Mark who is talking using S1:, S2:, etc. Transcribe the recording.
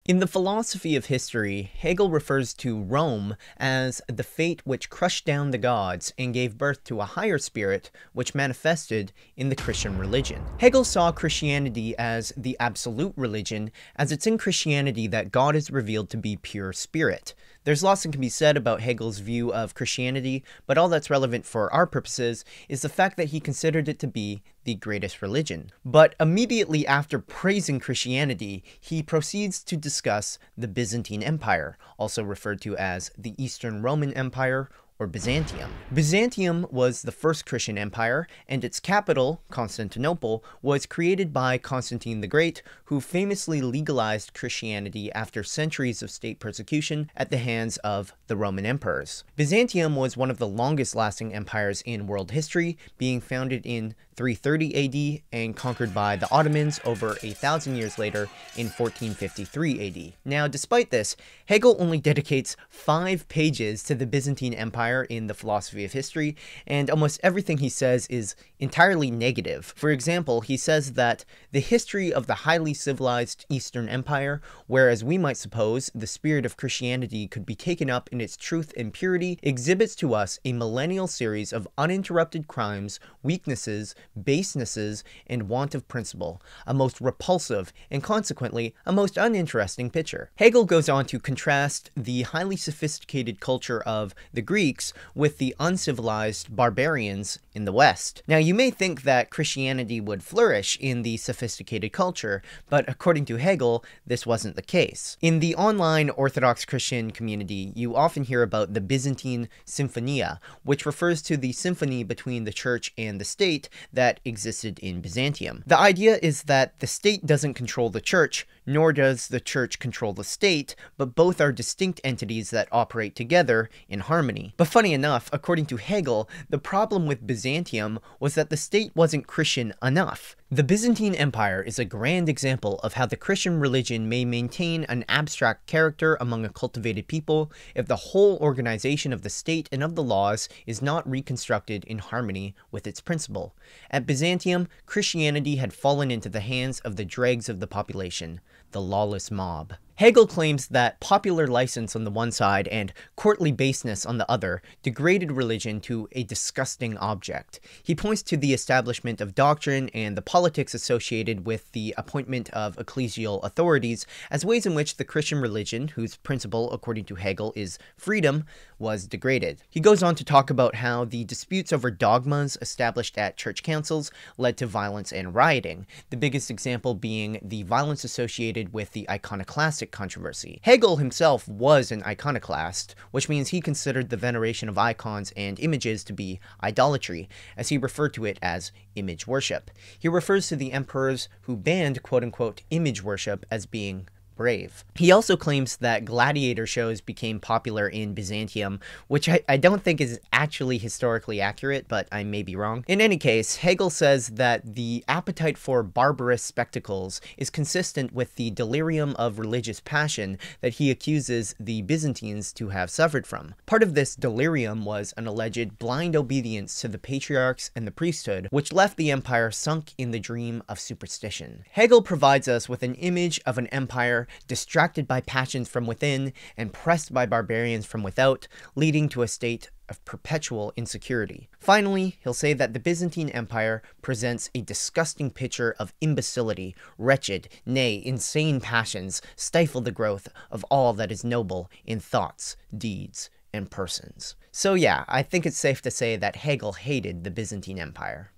S1: In the philosophy of history, Hegel refers to Rome as the fate which crushed down the gods and gave birth to a higher spirit which manifested in the Christian religion. Hegel saw Christianity as the absolute religion, as it's in Christianity that God is revealed to be pure spirit. There's lots that can be said about Hegel's view of Christianity, but all that's relevant for our purposes is the fact that he considered it to be the greatest religion. But immediately after praising Christianity, he proceeds to discuss the Byzantine Empire, also referred to as the Eastern Roman Empire, or Byzantium. Byzantium was the first Christian empire, and its capital, Constantinople, was created by Constantine the Great, who famously legalized Christianity after centuries of state persecution at the hands of the Roman emperors. Byzantium was one of the longest-lasting empires in world history, being founded in 330 AD and conquered by the Ottomans over 1,000 years later in 1453 AD. Now, despite this, Hegel only dedicates 5 pages to the Byzantine Empire in the philosophy of history, and almost everything he says is entirely negative. For example, he says that the history of the highly civilized Eastern Empire, whereas we might suppose the spirit of Christianity could be taken up in its truth and purity, exhibits to us a millennial series of uninterrupted crimes, weaknesses, basenesses, and want of principle, a most repulsive and consequently a most uninteresting picture. Hegel goes on to contrast the highly sophisticated culture of the Greeks with the uncivilized barbarians in the West. Now, you may think that Christianity would flourish in the sophisticated culture, but according to Hegel, this wasn't the case. In the online Orthodox Christian community, you often hear about the Byzantine Symphonia, which refers to the symphony between the church and the state that existed in Byzantium. The idea is that the state doesn't control the church, nor does the church control the state, but both are distinct entities that operate together in harmony. But funny enough, according to Hegel, the problem with Byzantium was that the state wasn't Christian enough. The Byzantine Empire is a grand example of how the Christian religion may maintain an abstract character among a cultivated people if the whole organization of the state and of the laws is not reconstructed in harmony with its principle. At Byzantium, Christianity had fallen into the hands of the dregs of the population, the lawless mob. Hegel claims that popular license on the one side and courtly baseness on the other degraded religion to a disgusting object. He points to the establishment of doctrine and the politics associated with the appointment of ecclesial authorities as ways in which the Christian religion, whose principle, according to Hegel, is freedom, was degraded. He goes on to talk about how the disputes over dogmas established at church councils led to violence and rioting, the biggest example being the violence associated with the iconoclastic controversy. Hegel himself was an iconoclast, which means he considered the veneration of icons and images to be idolatry, as he referred to it as image worship. He refers to the emperors who banned quote-unquote image worship as being brave. He also claims that gladiator shows became popular in Byzantium, which I don't think is actually historically accurate, but I may be wrong. In any case, Hegel says that the appetite for barbarous spectacles is consistent with the delirium of religious passion that he accuses the Byzantines to have suffered from. Part of this delirium was an alleged blind obedience to the patriarchs and the priesthood, which left the empire sunk in the dream of superstition. Hegel provides us with an image of an empire distracted by passions from within and pressed by barbarians from without, leading to a state of perpetual insecurity. Finally, he'll say that the Byzantine Empire presents a disgusting picture of imbecility, wretched, nay, insane passions stifle the growth of all that is noble in thoughts, deeds, and persons. So yeah, I think it's safe to say that Hegel hated the Byzantine Empire.